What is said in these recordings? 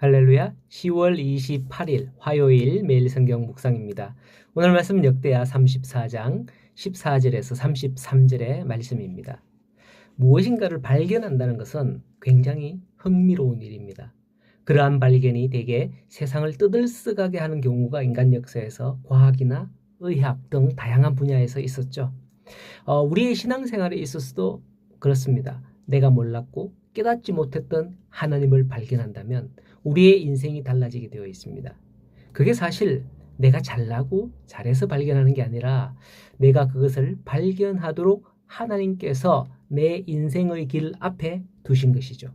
할렐루야. 10월 28일 화요일 매일 성경 묵상입니다. 오늘 말씀 역대하 34장 14절에서 33절의 말씀입니다. 무엇인가를 발견한다는 것은 굉장히 흥미로운 일입니다. 그러한 발견이 대개 세상을 떠들썩하게 하는 경우가 인간 역사에서 과학이나 의학 등 다양한 분야에서 있었죠. 우리의 신앙생활에 있어서도 그렇습니다. 내가 몰랐고 깨닫지 못했던 하나님을 발견한다면 우리의 인생이 달라지게 되어 있습니다. 그게 사실 내가 잘나고 잘해서 발견하는 게 아니라 내가 그것을 발견하도록 하나님께서 내 인생의 길 앞에 두신 것이죠.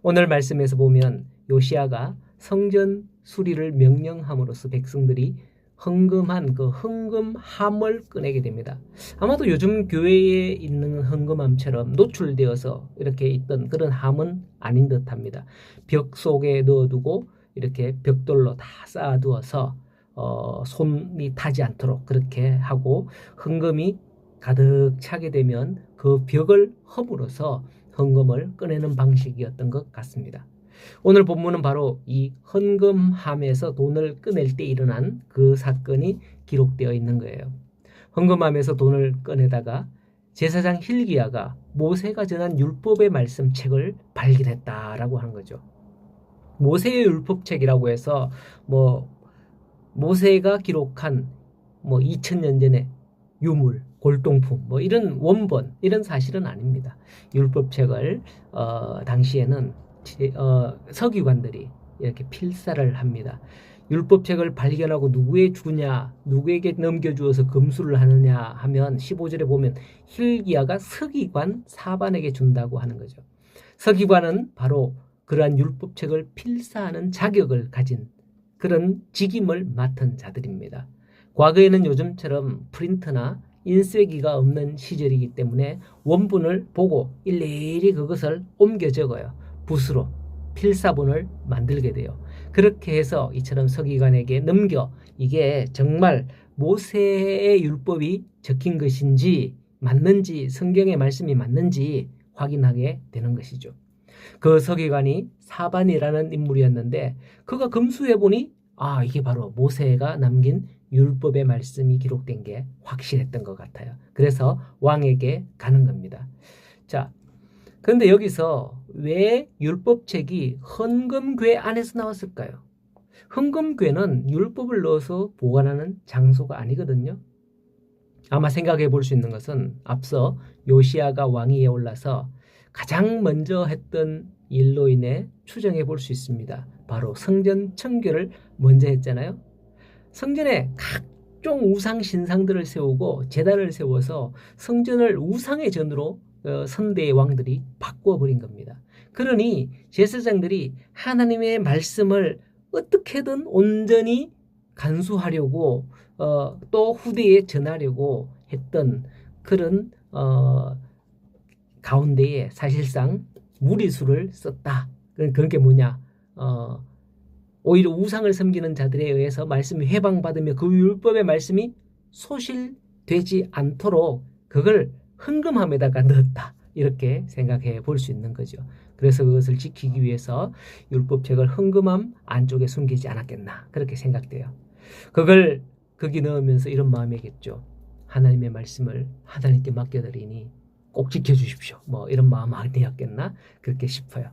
오늘 말씀에서 보면 요시야가 성전 수리를 명령함으로써 백성들이 헌금한 그 헌금함을 꺼내게 됩니다. 아마도 요즘 교회에 있는 헌금함처럼 노출되어서 이렇게 있던 그런 함은 아닌 듯합니다. 벽 속에 넣어두고 이렇게 벽돌로 다 쌓아두어서 손이 타지 않도록 그렇게 하고 헌금이 가득 차게 되면 그 벽을 허물어서 헌금을 꺼내는 방식이었던 것 같습니다. 오늘 본문은 바로 이 헌금함에서 돈을 꺼낼 때 일어난 그 사건이 기록되어 있는 거예요. 헌금함에서 돈을 꺼내다가 제사장 hil기야가 모세가 전한 율법의 말씀책을 발견했다라고 하는 거죠. 모세의 율법책이라고 해서 모세가 기록한 2000년 전에 유물, 골동품 이런 원본 이런 사실은 아닙니다. 율법책을 당시에는 서기관들이 이렇게 필사를 합니다. 율법책을 발견하고 누구에 주냐, 누구에게 넘겨주어서 검수를 하느냐 하면 15절에 보면 hil기야가 서기관 사반에게 준다고 하는 거죠. 서기관은 바로 그러한 율법책을 필사하는 자격을 가진 그런 직임을 맡은 자들입니다. 과거에는 요즘처럼 프린터나 인쇄기가 없는 시절이기 때문에 원본을 보고 일일이 그것을 옮겨 적어요. 붓으로 필사본을 만들게 돼요. 그렇게 해서 이처럼 서기관에게 넘겨 이게 정말 모세의 율법이 적힌 것인지 맞는지 성경의 말씀이 맞는지 확인하게 되는 것이죠. 그 서기관이 사반이라는 인물이었는데 그가 검수해보니 이게 바로 모세가 남긴 율법의 말씀이 기록된 게 확실했던 것 같아요. 그래서 왕에게 가는 겁니다. 자, 그런데 여기서 왜 율법책이 헌금궤 안에서 나왔을까요? 헌금궤는 율법을 넣어서 보관하는 장소가 아니거든요. 아마 생각해 볼 수 있는 것은 앞서 요시야가 왕위에 올라서 가장 먼저 했던 일로 인해 추정해 볼 수 있습니다. 바로 성전 청결을 먼저 했잖아요. 성전에 각종 우상 신상들을 세우고 제단을 세워서 성전을 우상의 전으로 선대의 왕들이 바꿔버린 겁니다. 그러니 제사장들이 하나님의 말씀을 어떻게든 온전히 간수하려고 또 후대에 전하려고 했던 그런 가운데에 사실상 무리수를 썼다. 그런 게 뭐냐? 오히려 우상을 섬기는 자들에 의해서 말씀이 회방받으며 그 율법의 말씀이 소실되지 않도록 그걸 헌금함에다가 넣었다. 이렇게 생각해 볼 수 있는 거죠. 그래서 그것을 지키기 위해서 율법책을 헌금함 안쪽에 숨기지 않았겠나. 그렇게 생각돼요. 그걸 거기 넣으면서 이런 마음이겠죠. 하나님의 말씀을 하나님께 맡겨드리니 꼭 지켜주십시오. 이런 마음 아니었겠나. 그렇게 싶어요.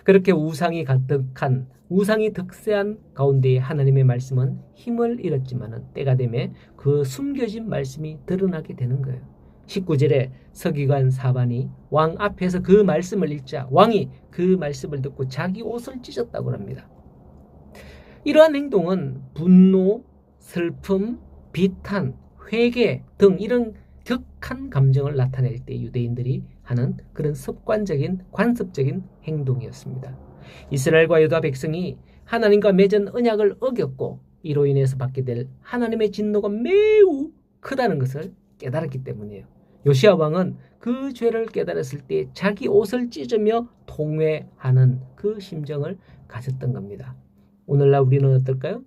그렇게 우상이 가득한 우상이 득세한 가운데에 하나님의 말씀은 힘을 잃었지만은 때가 되면 그 숨겨진 말씀이 드러나게 되는 거예요. 19절에 서기관 사반이 왕 앞에서 그 말씀을 읽자 왕이 그 말씀을 듣고 자기 옷을 찢었다고 합니다. 이러한 행동은 분노, 슬픔, 비탄, 회개 등 이런 격한 감정을 나타낼 때 유대인들이 하는 그런 습관적인 관습적인 행동이었습니다. 이스라엘과 유다 백성이 하나님과 맺은 언약을 어겼고 이로 인해서 받게 될 하나님의 진노가 매우 크다는 것을 깨달았기 때문이에요. 요시야 왕은 그 죄를 깨달았을 때 자기 옷을 찢으며 통회하는 그 심정을 가졌던 겁니다. 오늘날 우리는 어떨까요?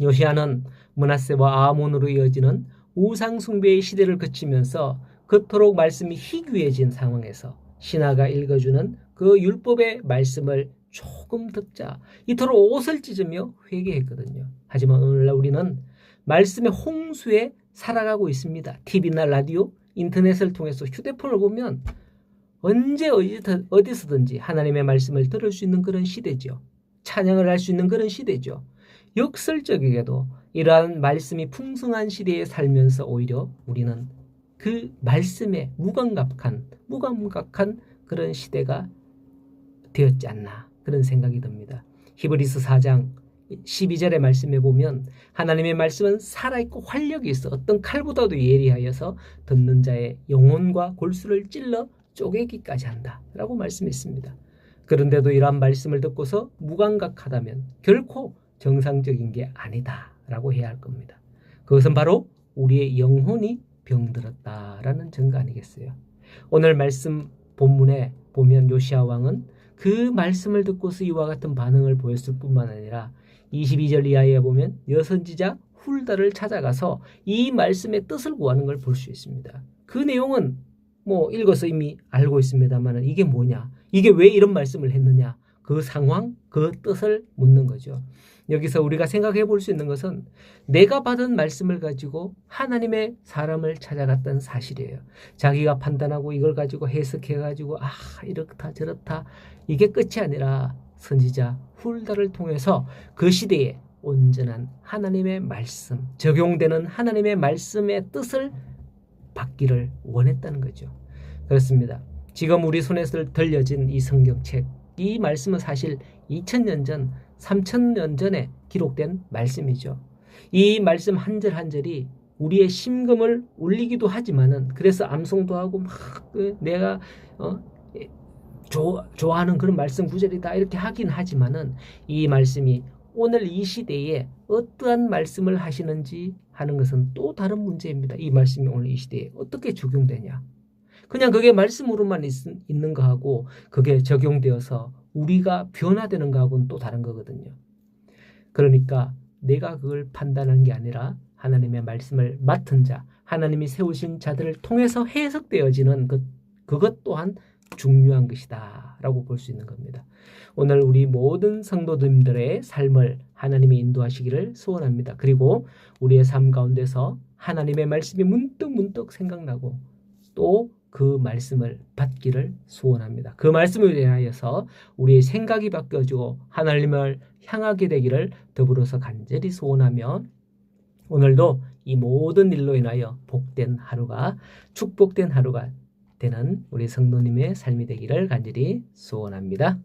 요시야는 므낫세와 아몬으로 이어지는 우상 숭배의 시대를 거치면서 그토록 말씀이 희귀해진 상황에서 신하가 읽어주는 그 율법의 말씀을 조금 듣자. 이토록 옷을 찢으며 회개했거든요. 하지만 오늘날 우리는 말씀의 홍수에 살아가고 있습니다. TV나 라디오, 인터넷을 통해서 휴대폰을 보면 언제 어디서든지 하나님의 말씀을 들을 수 있는 그런 시대죠. 찬양을 할 수 있는 그런 시대죠. 역설적이게도 이러한 말씀이 풍성한 시대에 살면서 오히려 우리는 그 말씀에 무감각한 그런 시대가 되었지 않나 그런 생각이 듭니다. 히브리서 4장 12절의 말씀에 보면 하나님의 말씀은 살아있고 활력이 있어 어떤 칼보다도 예리하여서 듣는 자의 영혼과 골수를 찔러 쪼개기까지 한다 라고 말씀했습니다. 그런데도 이러한 말씀을 듣고서 무감각하다면 결코 정상적인 게 아니다 라고 해야 할 겁니다. 그것은 바로 우리의 영혼이 병들었다라는 증거 아니겠어요? 오늘 말씀 본문에 보면 요시야 왕은 그 말씀을 듣고서 이와 같은 반응을 보였을 뿐만 아니라 22절 이하에 보면 여선지자 훌다를 찾아가서 이 말씀의 뜻을 구하는 걸 볼 수 있습니다. 그 내용은 뭐 읽어서 이미 알고 있습니다만 이게 뭐냐? 이게 왜 이런 말씀을 했느냐? 그 상황, 그 뜻을 묻는 거죠. 여기서 우리가 생각해 볼 수 있는 것은 내가 받은 말씀을 가지고 하나님의 사람을 찾아갔던 사실이에요. 자기가 판단하고 이걸 가지고 해석해 가지고 이렇다 저렇다 이게 끝이 아니라 선지자 훌다를 통해서 그 시대에 온전한 하나님의 말씀, 적용되는 하나님의 말씀의 뜻을 받기를 원했다는 거죠. 그렇습니다. 지금 우리 손에서 들려진 이 성경책, 이 말씀은 사실 2000년 전, 3000년 전에 기록된 말씀이죠. 이 말씀 한 절 한 절이 우리의 심금을 울리기도 하지만은 그래서 암송도 하고 막 내가 좋아하는 그런 말씀 구절이다 이렇게 하긴 하지만은 이 말씀이 오늘 이 시대에 어떠한 말씀을 하시는지 하는 것은 또 다른 문제입니다. 이 말씀이 오늘 이 시대에 어떻게 적용되냐. 그냥 그게 말씀으로만 있는 거하고 그게 적용되어서 우리가 변화되는 거하고는 또 다른 거거든요. 그러니까 내가 그걸 판단하는 게 아니라 하나님의 말씀을 맡은 자, 하나님이 세우신 자들을 통해서 해석되어지는 그것 또한 중요한 것이다 라고 볼 수 있는 겁니다. 오늘 우리 모든 성도님들의 삶을 하나님이 인도하시기를 소원합니다. 그리고 우리의 삶 가운데서 하나님의 말씀이 문득 생각나고 또 그 말씀을 받기를 소원합니다. 그 말씀을 위하여서 우리의 생각이 바뀌어지고 하나님을 향하게 되기를 더불어서 간절히 소원하며 오늘도 이 모든 일로 인하여 복된 하루가 축복된 하루가 되는 우리 성도님의 삶이 되기를 간절히 소원합니다.